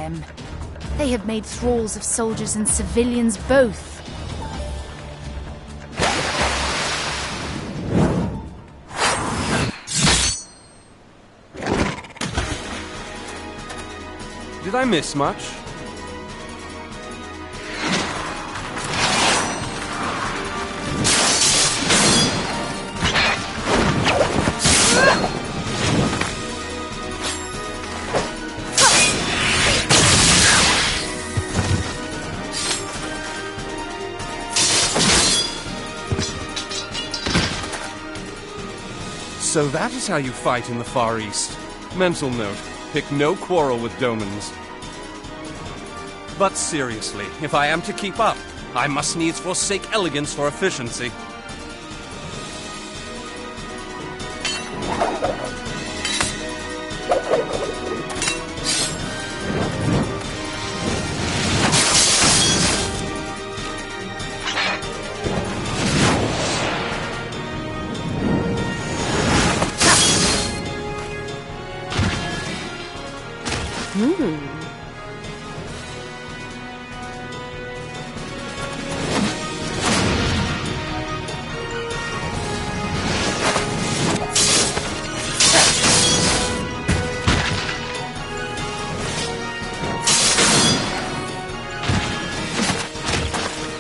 them. They have made thralls of soldiers and civilians both. Did I miss much? So that is how you fight in the Far East. Mental note, pick no quarrel with Domans. But seriously, if I am to keep up, I must needs forsake elegance for efficiency.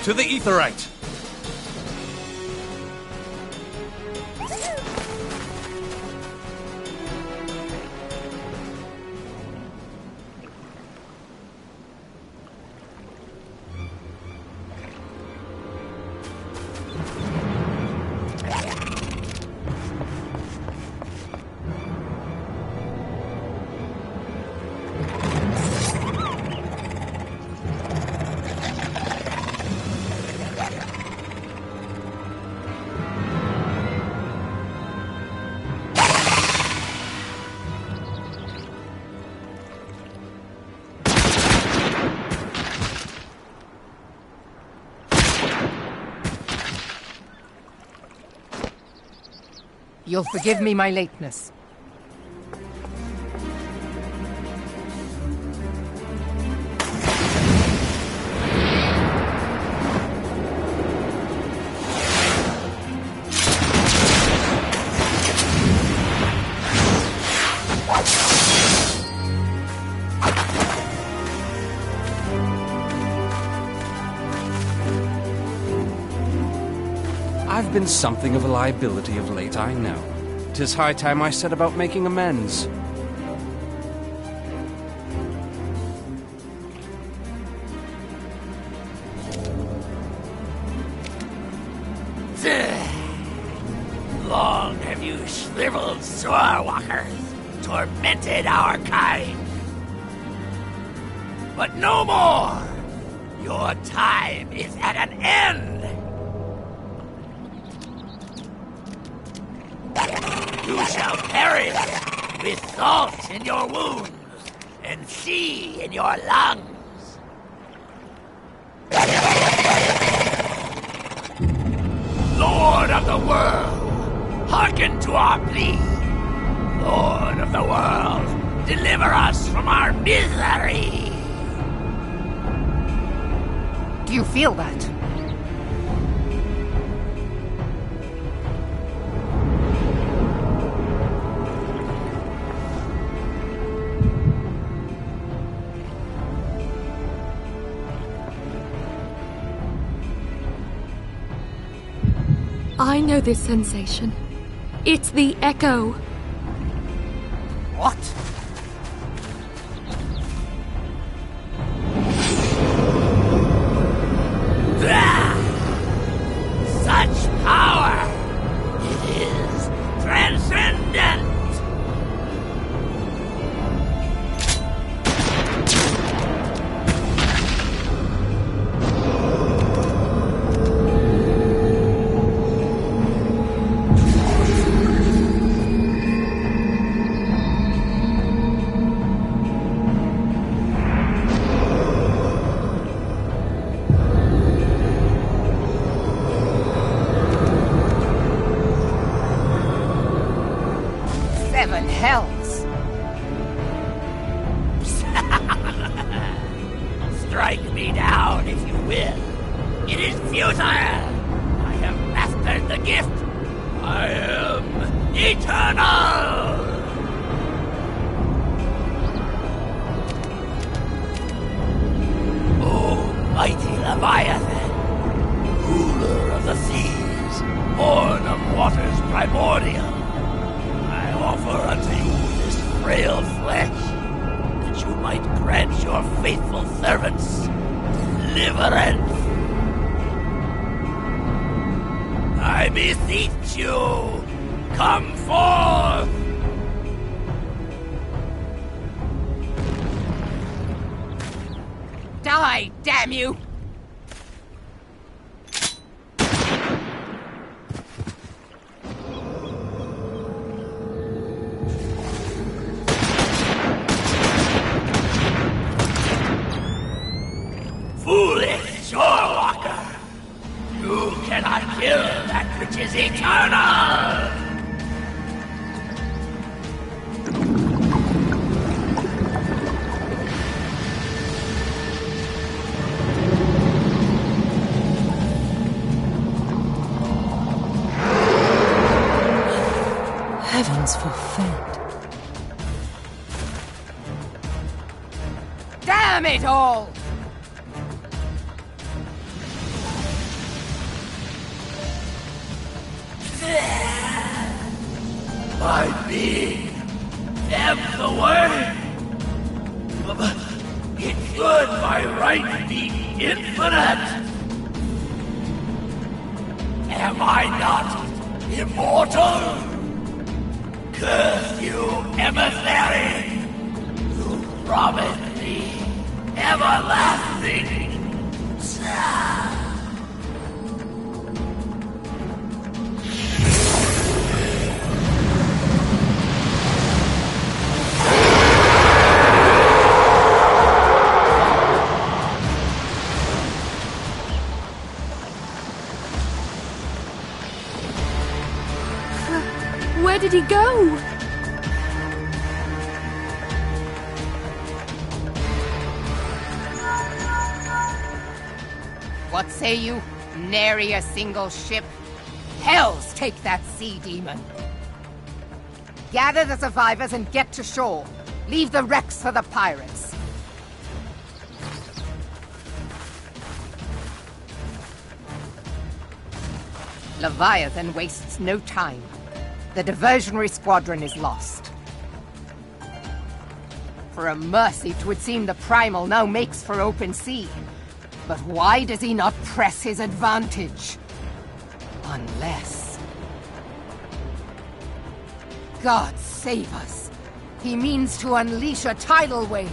To the Aetheryte! You'll forgive me my lateness. I've been something of a liability of late, I know. 'Tis high time I set about making amends. Long have you shriveled swordwalkers tormented our kind. But no more! Your time is at an end! You shall perish with salt in your wounds and sea in your lungs. Lord of the world, hearken to our plea. Lord of the world, deliver us from our misery. Do you feel that? I know this sensation. It's the echo. What? Such power! It is transcendent! will. It is futile! I have mastered the gift! I am eternal! O mighty Leviathan, ruler of the seas, born of waters primordial, I offer unto you this frail flesh, that you might grant your faithful servants deliverance. I beseech you, come forth! Die, damn you! Foolish shorewalker! You cannot kill that which is eternal! Heavens forfend. Damn it all! My being ebbs away. It should by right be infinite. Am I not immortal? Curse you, emissary! You promised me everlasting. Where did he go? What say you? Nary a single ship? Hells take that sea demon! Gather the survivors and get to shore. Leave the wrecks for the pirates. Leviathan wastes no time. The diversionary squadron is lost. For a mercy, 'twould seem the Primal now makes for open sea. But why does he not press his advantage? Unless... God save us! He means to unleash a tidal wave!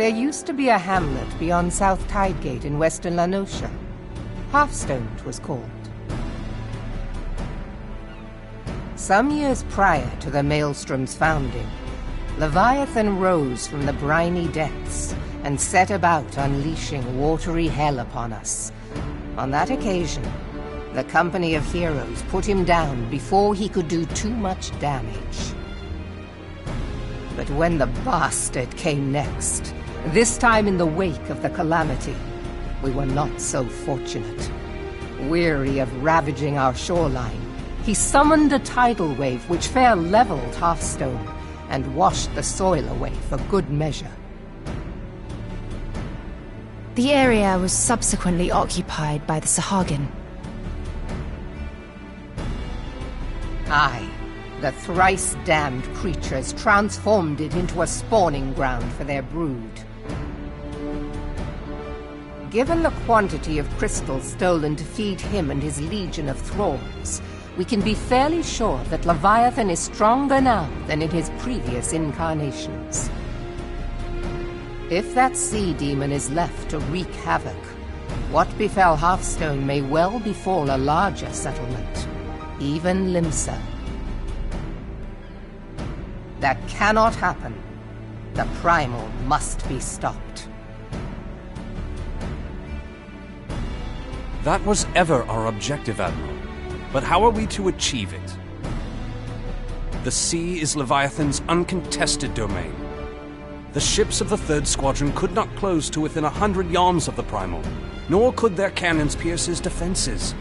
There used to be a hamlet beyond South Tidegate in western Lanosha. Hearthstone, it was called. Some years prior to the Maelstrom's founding, Leviathan rose from the briny depths and set about unleashing watery hell upon us. On that occasion, the Company of Heroes put him down before he could do too much damage. But when the bastard came next, this time in the wake of the calamity, we were not so fortunate. Weary of ravaging our shoreline, he summoned a tidal wave which fair leveled Hearthstone and washed the soil away for good measure. The area was subsequently occupied by the Sahagin. Aye, the thrice-damned creatures transformed it into a spawning ground for their brood. Given the quantity of crystals stolen to feed him and his legion of thralls, we can be fairly sure that Leviathan is stronger now than in his previous incarnations. If that sea demon is left to wreak havoc, what befell Hearthstone may well befall a larger settlement, even Limsa. That cannot happen. The Primal must be stopped. That was ever our objective, Admiral. But how are we to achieve it? The sea is Leviathan's uncontested domain. The ships of the 3rd Squadron could not close to within 100 yards of the Primal, nor could their cannons pierce his defenses.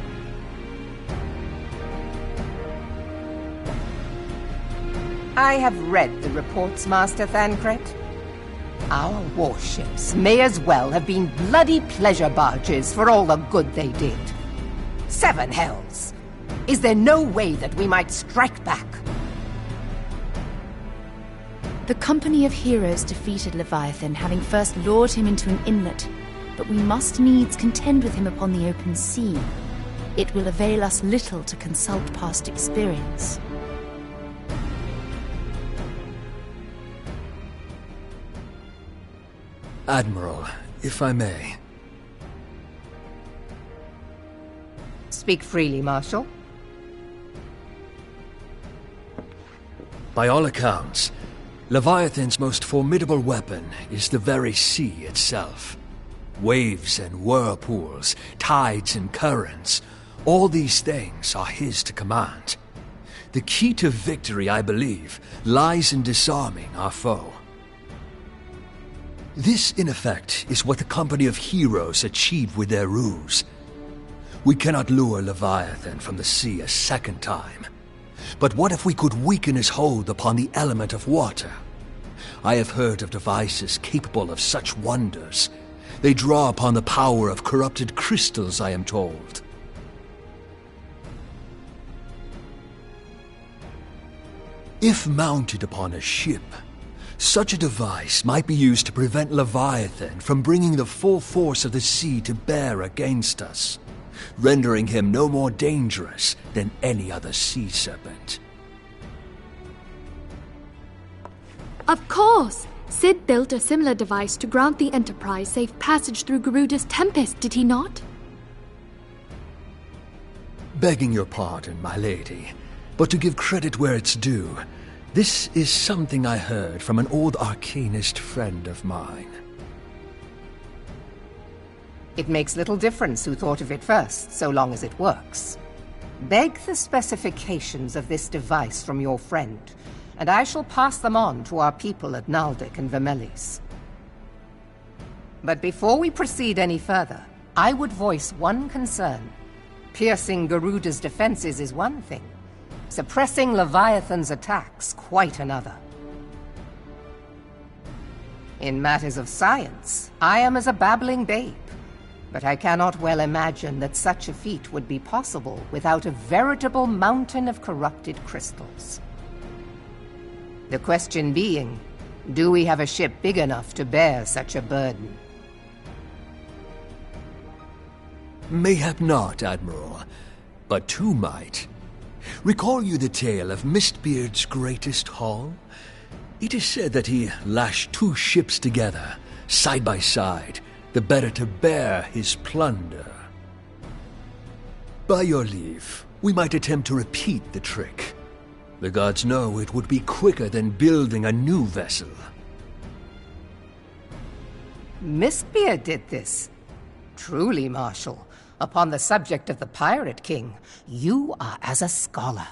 I have read the reports, Master Thancred. Our warships may as well have been bloody pleasure barges for all the good they did. 7 hells! Is there no way that we might strike back? The Company of Heroes defeated Leviathan, having first lured him into an inlet, but we must needs contend with him upon the open sea. It will avail us little to consult past experience. Admiral, if I may. Speak freely, Marshal. By all accounts, Leviathan's most formidable weapon is the very sea itself. Waves and whirlpools, tides and currents, all these things are his to command. The key to victory, I believe, lies in disarming our foe. This, in effect, is what the Company of Heroes achieved with their ruse. We cannot lure Leviathan from the sea a second time. But what if we could weaken his hold upon the element of water? I have heard of devices capable of such wonders. They draw upon the power of corrupted crystals, I am told. If mounted upon a ship, such a device might be used to prevent Leviathan from bringing the full force of the sea to bear against us, rendering him no more dangerous than any other sea serpent. Of course! Sid built a similar device to grant the Enterprise safe passage through Garuda's Tempest, did he not? Begging your pardon, my lady, but to give credit where it's due, this is something I heard from an old arcanist friend of mine. It makes little difference who thought of it first, so long as it works. Beg the specifications of this device from your friend, and I shall pass them on to our people at Naldic and Vermelis. But before we proceed any further, I would voice one concern. Piercing Garuda's defenses is one thing. Suppressing Leviathan's attacks, quite another. In matters of science, I am as a babbling babe, but I cannot well imagine that such a feat would be possible without a veritable mountain of corrupted crystals. The question being, do we have a ship big enough to bear such a burden? Mayhap not, Admiral, but two might. Recall you the tale of Mistbeard's greatest haul? It is said that he lashed 2 ships together, Side by side, the better to bear his plunder. By your leave, we might attempt to repeat the trick. The gods know it would be quicker than building a new vessel. Mistbeard did this. Truly, Marshal, upon the subject of the Pirate King, you are as a scholar.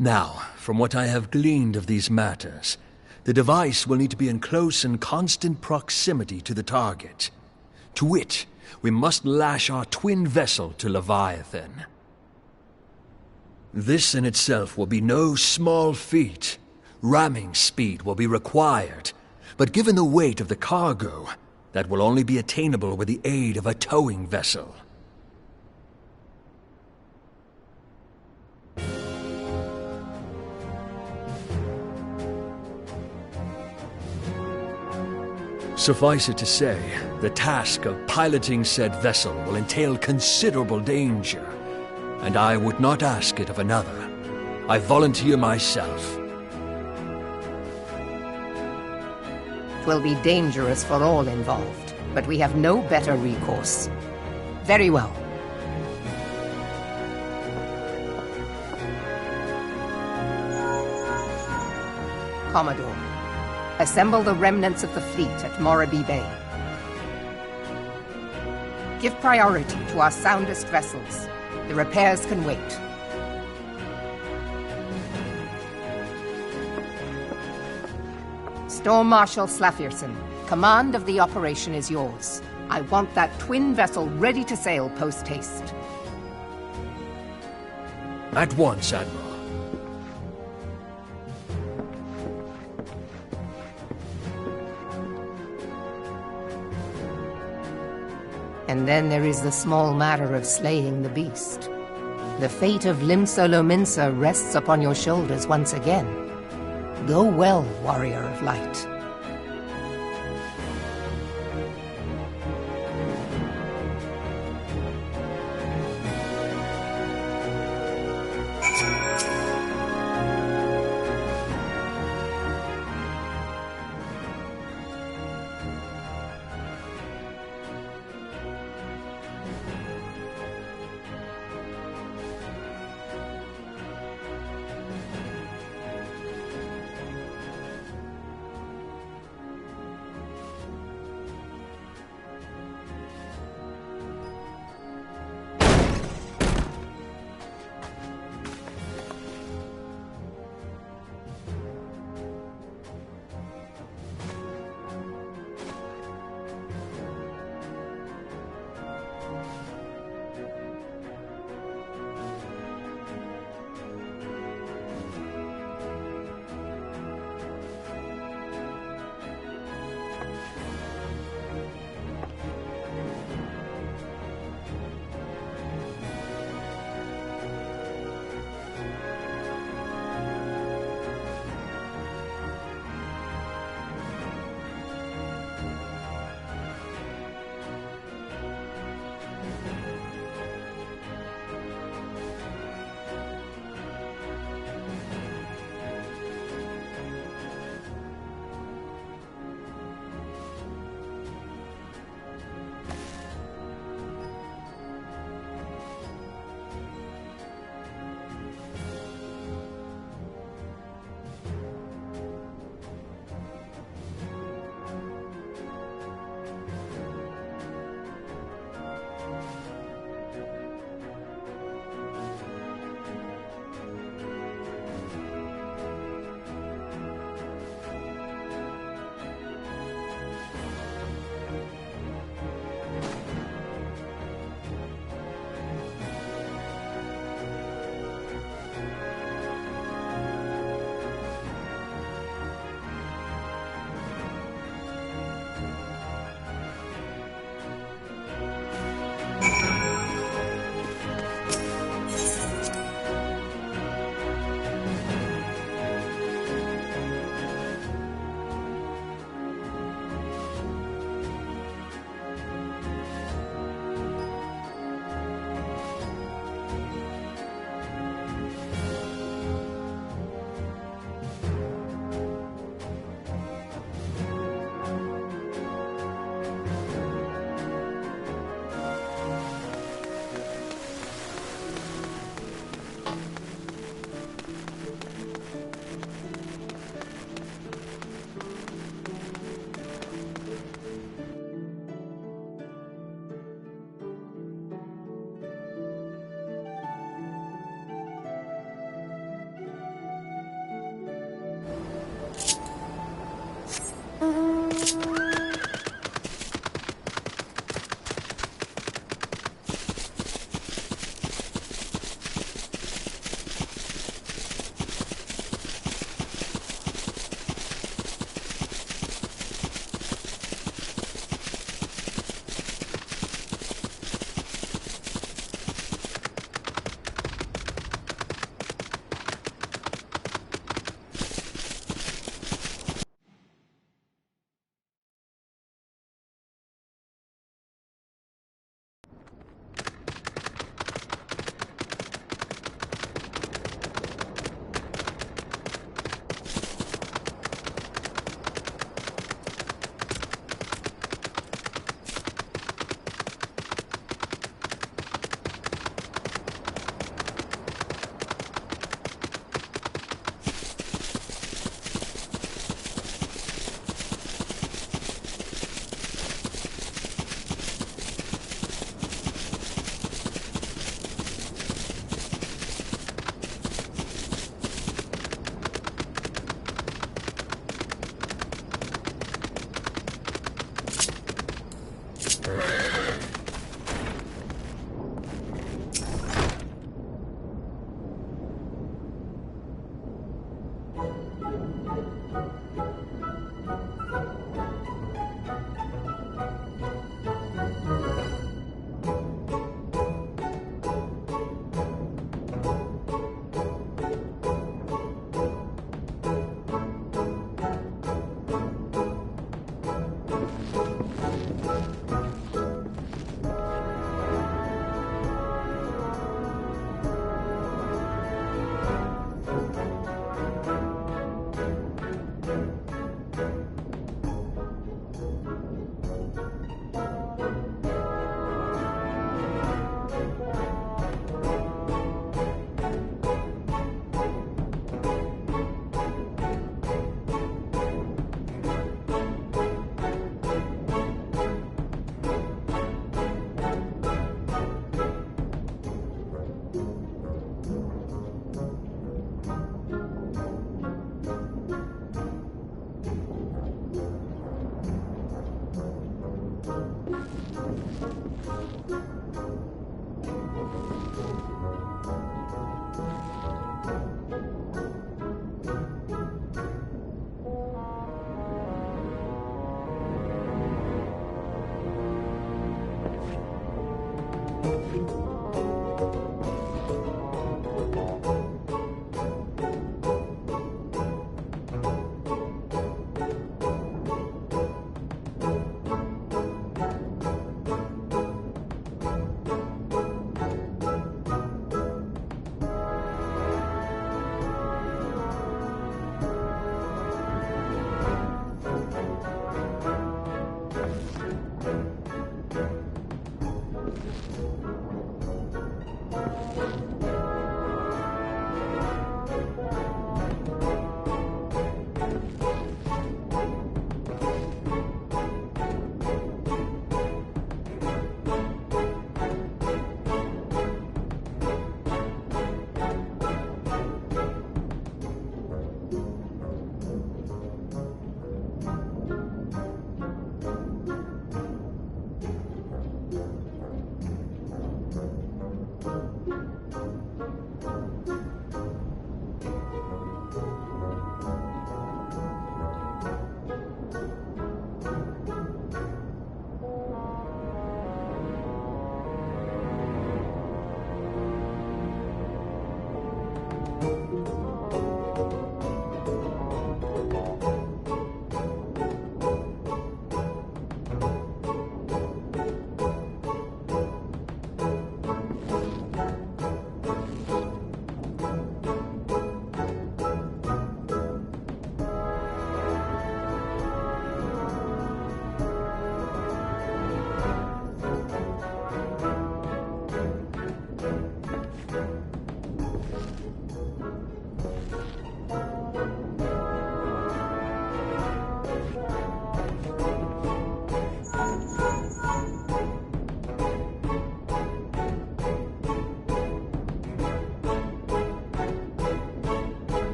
Now, from what I have gleaned of these matters, the device will need to be in close and constant proximity to the target. To wit, we must lash our twin vessel to Leviathan. This in itself will be no small feat. Ramming speed will be required, but given the weight of the cargo, that will only be attainable with the aid of a towing vessel. Suffice it to say, the task of piloting said vessel will entail considerable danger, and I would not ask it of another. I volunteer myself. Will be dangerous for all involved, but we have no better recourse. Very well. Commodore, assemble the remnants of the fleet at Morabee Bay. Give priority to our soundest vessels. The repairs can wait. Storm Marshal Slafierson, command of the operation is yours. I want that twin vessel ready to sail post-haste. At once, Admiral. And then there is the small matter of slaying the beast. The fate of Limsa rests upon your shoulders once again. Go well, warrior of light.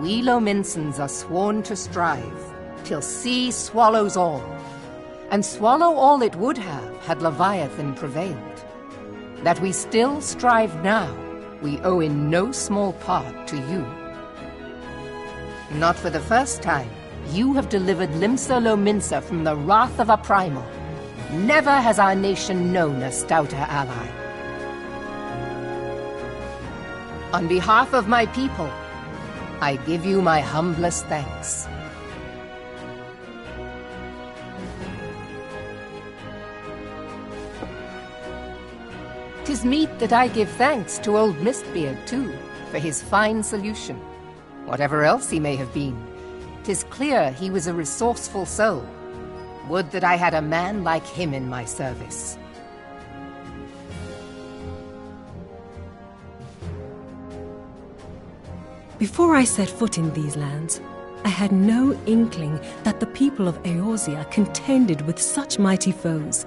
We Lominsons are sworn to strive, till sea swallows all. And swallow all it would have, had Leviathan prevailed. That we still strive now, we owe in no small part to you. Not for the first time, you have delivered Limsa Lominsa from the wrath of a primal. Never has our nation known a stouter ally. On behalf of my people, I give you my humblest thanks. 'Tis meet that I give thanks to old Mistbeard, too, for his fine solution. Whatever else he may have been, 'tis clear he was a resourceful soul. Would that I had a man like him in my service. Before I set foot in these lands, I had no inkling that the people of Eorzea contended with such mighty foes.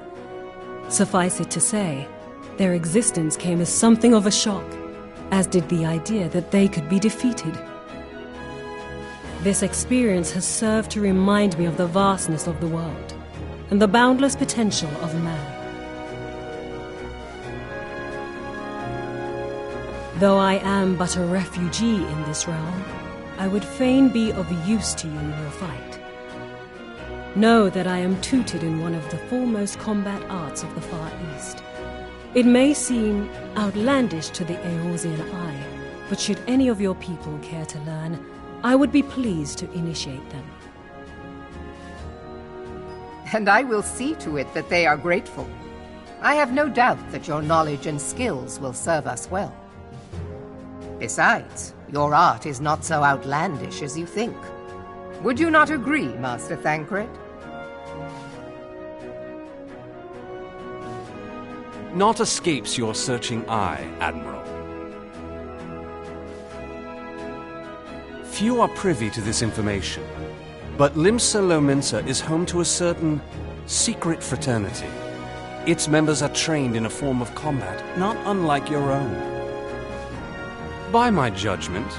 Suffice it to say, their existence came as something of a shock, as did the idea that they could be defeated. This experience has served to remind me of the vastness of the world, and the boundless potential of man. Though I am but a refugee in this realm, I would fain be of use to you in your fight. Know that I am tutored in one of the foremost combat arts of the Far East. It may seem outlandish to the Eorzean eye, but should any of your people care to learn, I would be pleased to initiate them. And I will see to it that they are grateful. I have no doubt that your knowledge and skills will serve us well. Besides, your art is not so outlandish as you think. Would you not agree, Master Thancred? Naught escapes your searching eye, Admiral. Few are privy to this information, but Limsa Lominsa is home to a certain secret fraternity. Its members are trained in a form of combat not unlike your own. By my judgment,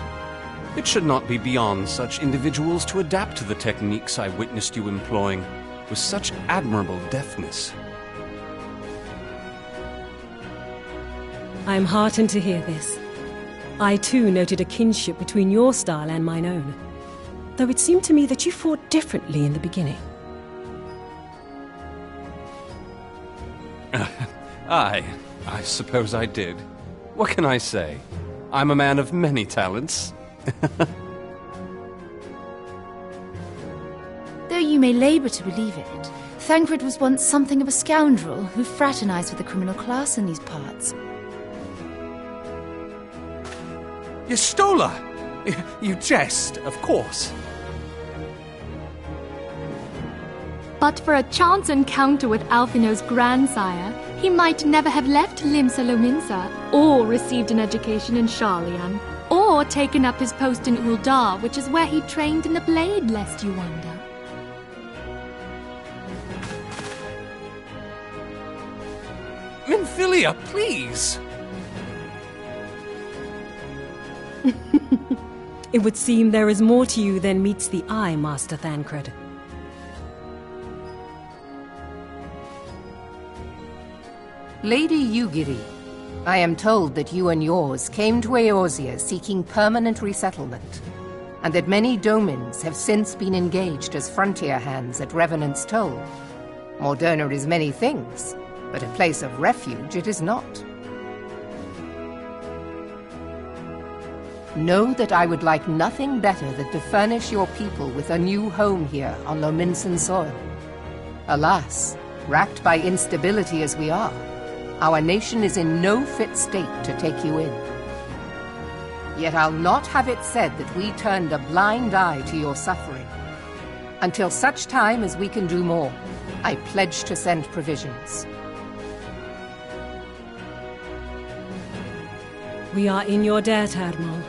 it should not be beyond such individuals to adapt to the techniques I witnessed you employing with such admirable deftness. I am heartened to hear this. I too noted a kinship between your style and mine own, though it seemed to me that you fought differently in the beginning. I suppose I did. What can I say? I'm a man of many talents. Though you may labor to believe it, Thancred was once something of a scoundrel who fraternized with the criminal class in these parts. Yestola! You jest, of course. But for a chance encounter with Alphino's grandsire, he might never have left Limsa Lominsa, or received an education in Sharlayan, or or taken up his post in Uldar, which is where he trained in the blade, lest you wonder. Minfilia, please! It would seem there is more to you than meets the eye, Master Thancred. Lady Yugiri, I am told that you and yours came to Eorzea seeking permanent resettlement, and that many domins have since been engaged as frontier hands at Revenant's Toll. Morderna is many things, but a place of refuge it is not. Know that I would like nothing better than to furnish your people with a new home here on Lominsan soil. Alas, racked by instability as we are, our nation is in no fit state to take you in. Yet I'll not have it said that we turned a blind eye to your suffering. Until such time as we can do more, I pledge to send provisions. We are in your debt, Admiral.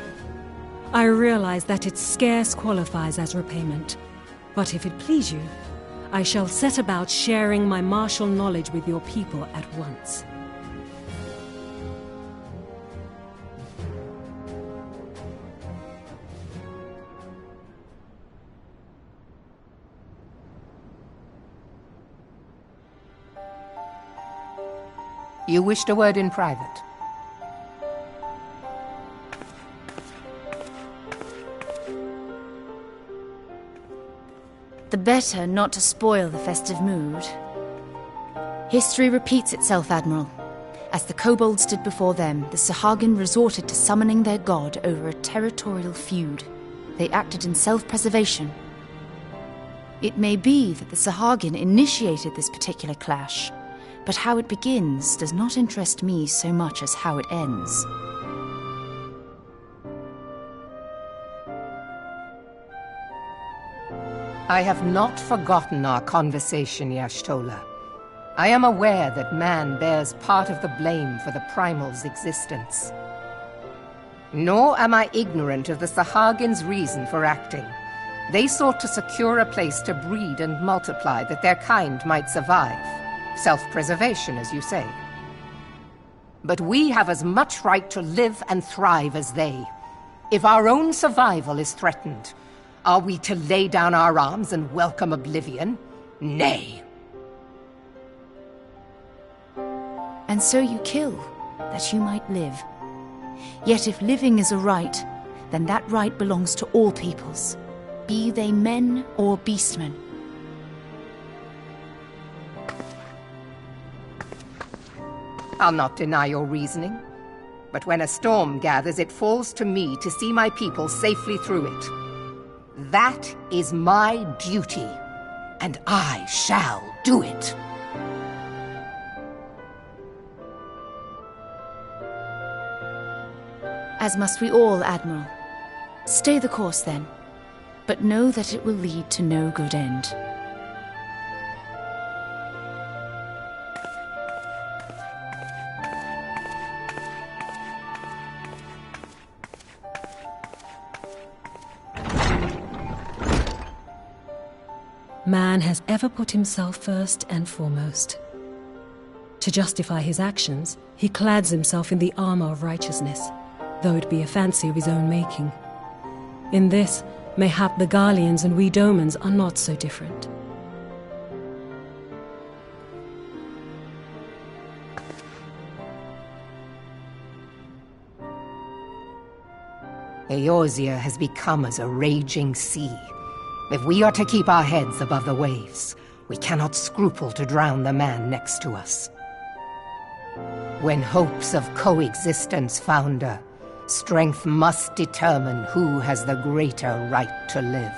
I realize that it scarce qualifies as repayment, but if it please you, I shall set about sharing my martial knowledge with your people at once. You wished a word in private. The better not to spoil the festive mood. History repeats itself, Admiral. As the kobolds did before them, the Sahagin resorted to summoning their god over a territorial feud. They acted in self-preservation. It may be that the Sahagin initiated this particular clash, but how it begins does not interest me so much as how it ends. I have not forgotten our conversation, Y'ashtola. I am aware that man bears part of the blame for the Primal's existence. Nor am I ignorant of the Sahagins' reason for acting. They sought to secure a place to breed and multiply that their kind might survive. Self-preservation, as you say. But we have as much right to live and thrive as they. If our own survival is threatened, are we to lay down our arms and welcome oblivion? Nay. And so you kill, that you might live. Yet if living is a right, then that right belongs to all peoples, be they men or beastmen. I'll not deny your reasoning, but when a storm gathers, it falls to me to see my people safely through it. That is my duty, and I shall do it. As must we all, Admiral. Stay the course, then, but know that it will lead to no good end. Man has ever put himself first and foremost. To justify his actions, he clads himself in the armor of righteousness, though it be a fancy of his own making. In this, mayhap the Garleans and we Domans are not so different. Eorzea has become as a raging sea. If we are to keep our heads above the waves, we cannot scruple to drown the man next to us. When hopes of coexistence founder, strength must determine who has the greater right to live.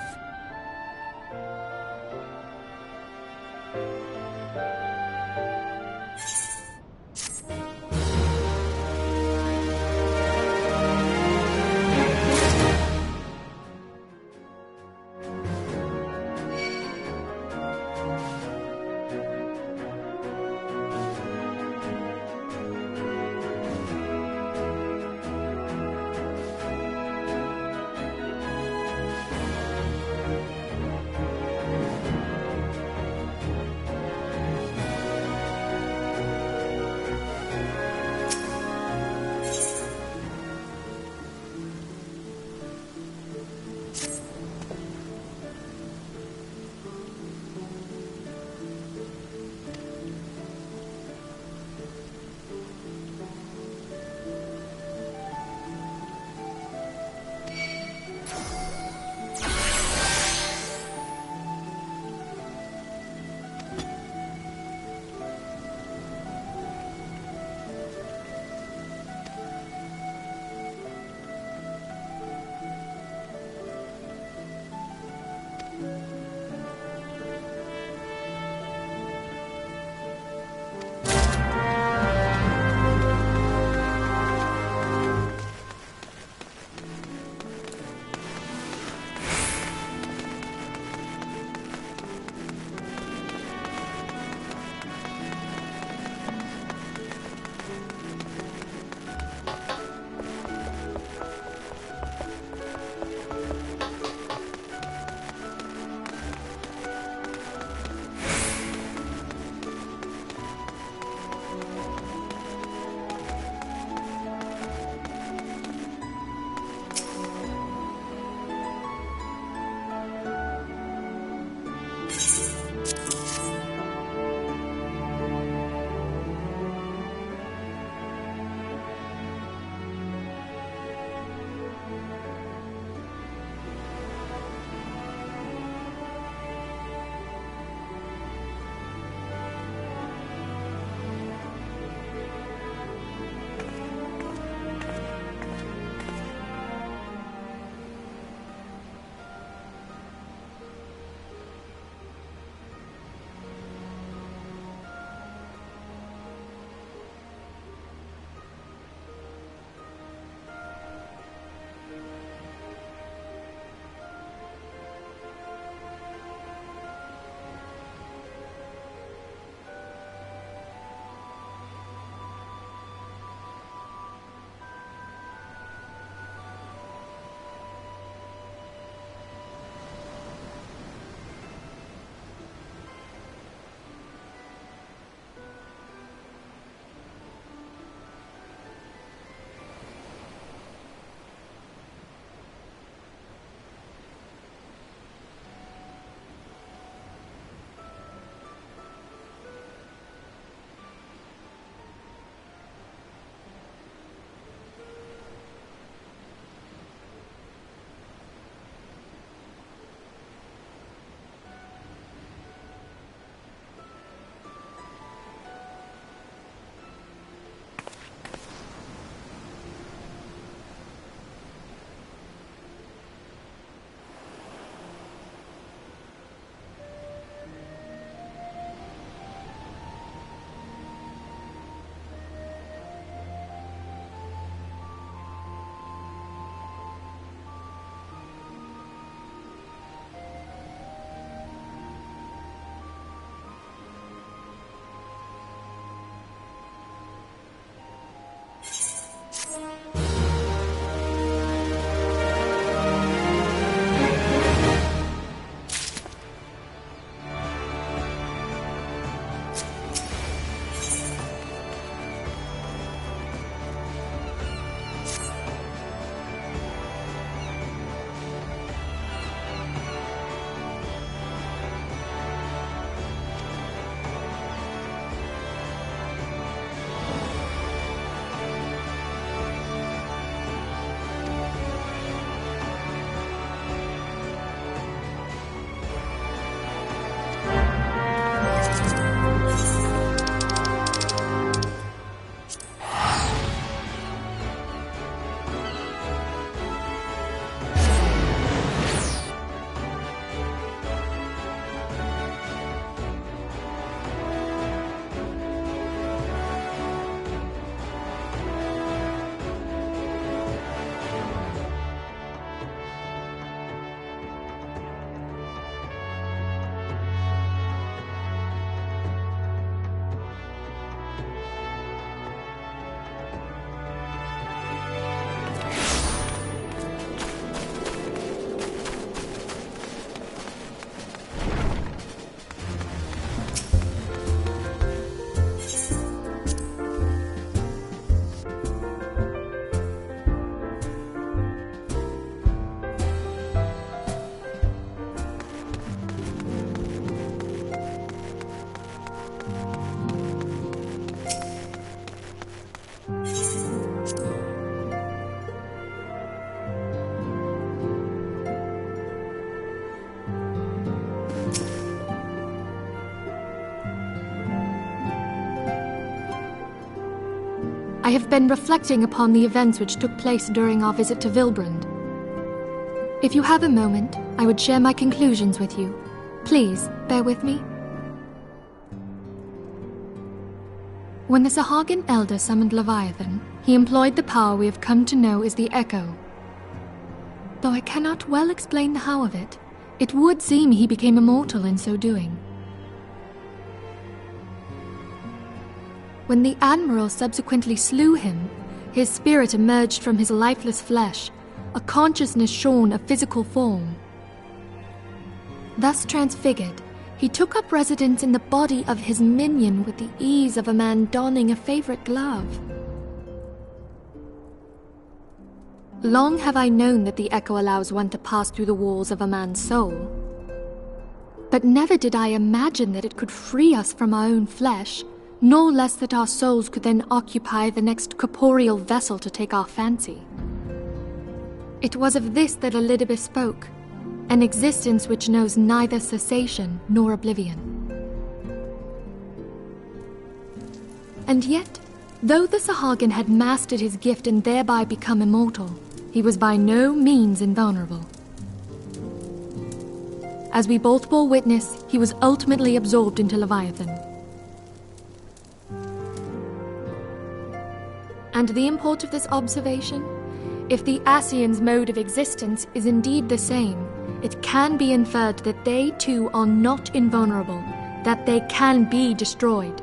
I have been reflecting upon the events which took place during our visit to Vilbrand. If you have a moment, I would share my conclusions with you. Please, bear with me. When the Sahagan Elder summoned Leviathan, he employed the power we have come to know as the Echo. Though I cannot well explain the how of it, it would seem he became immortal in so doing. When the Admiral subsequently slew him, his spirit emerged from his lifeless flesh, a consciousness shorn of physical form. Thus transfigured, he took up residence in the body of his minion with the ease of a man donning a favorite glove. Long have I known that the Echo allows one to pass through the walls of a man's soul. But never did I imagine that it could free us from our own flesh, nor less that our souls could then occupy the next corporeal vessel to take our fancy. It was of this that Elidibus spoke, an existence which knows neither cessation nor oblivion. And yet, though the Sahagan had mastered his gift and thereby become immortal, he was by no means invulnerable. As we both bore witness, he was ultimately absorbed into Leviathan. And the import of this observation? If the Ascians' mode of existence is indeed the same, it can be inferred that they too are not invulnerable, that they can be destroyed.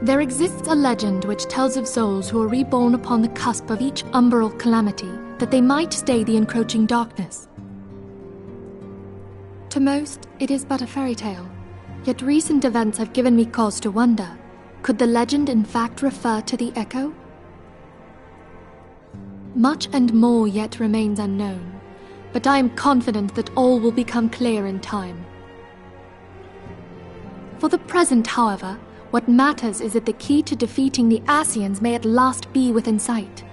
There exists a legend which tells of souls who are reborn upon the cusp of each umbral calamity, that they might stay the encroaching darkness. To most, it is but a fairy tale, yet recent events have given me cause to wonder, could the legend in fact refer to the Echo? Much and more yet remains unknown, but I am confident that all will become clear in time. For the present, however, what matters is that the key to defeating the Ascians may at last be within sight.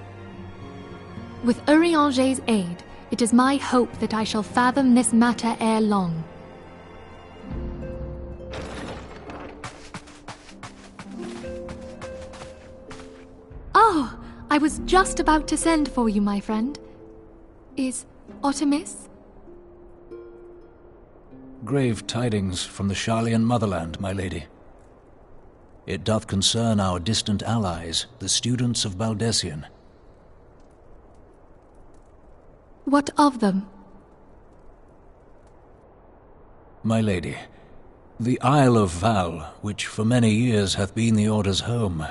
With Urianger's aid, it is my hope that I shall fathom this matter ere long. Oh, I was just about to send for you, my friend. Is Artemis? Grave tidings from the Sharlayan motherland, my lady. It doth concern our distant allies, the students of Baldessian. What of them? My lady, the Isle of Val, which for many years hath been the Order's home,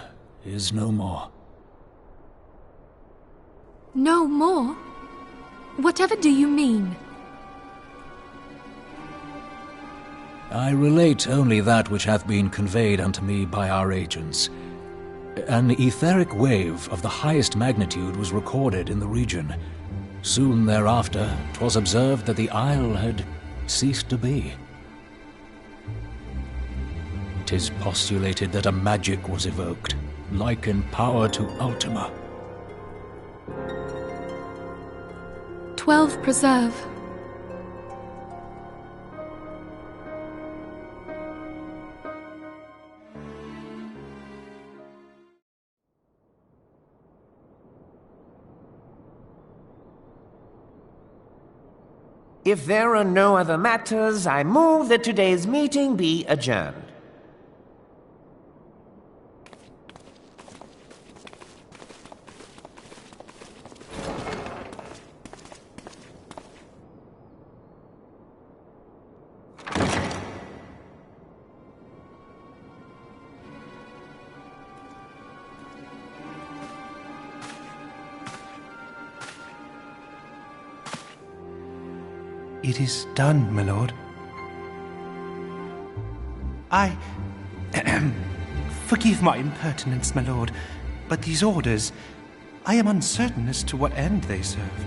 is no more. No more? Whatever do you mean? I relate only that which hath been conveyed unto me by our agents. An etheric wave of the highest magnitude was recorded in the region. Soon thereafter, 'twas observed that the isle had ceased to be. 'Tis postulated that a magic was evoked, like in power to Ultima. 12 preserve. If there are no other matters, I move that today's meeting be adjourned. It is done, my lord. Forgive my impertinence, my lord, but these orders, I am uncertain as to what end they serve.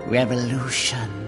Revolution.